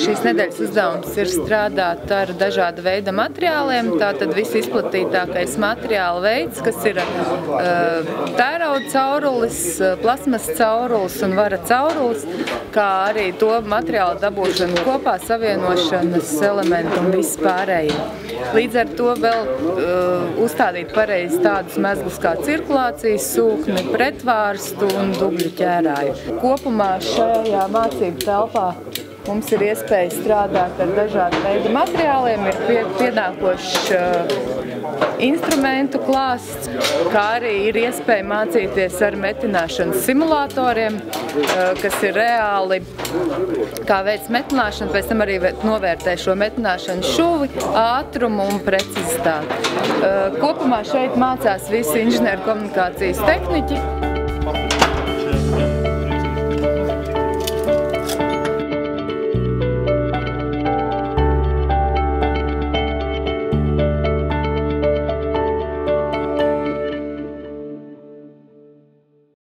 Šīs nedēļas uzdevums ir strādāt ar dažāda veida materiāliem. Tātad visizplatītākais materiāla veids, kas ir tērauda caurulis, plasmas caurulis un vara caurulis, kā arī to materiālu dabūšana kopā, savienošanas elementi un viss pārējie. Līdz ar to vēl uzstādīt pareizi tādus mezglus kā cirkulācijas sūkni, pretvārstu un dubļu ķērāju. Kopumā šajā mācību telpā mums ir iespēja strādāt ar dažādu veidu materiāliem, ir pienākošs instrumentu klāsts, kā arī ir iespēja mācīties ar metināšanas simulatoriem, kas ir reāli, kā veids metināšanu, pēc tam arī novērtē šo metināšanas šuvi, ātrumu un precizitāti. Kopumā šeit mācās visi inženieru komunikācijas tehniķi.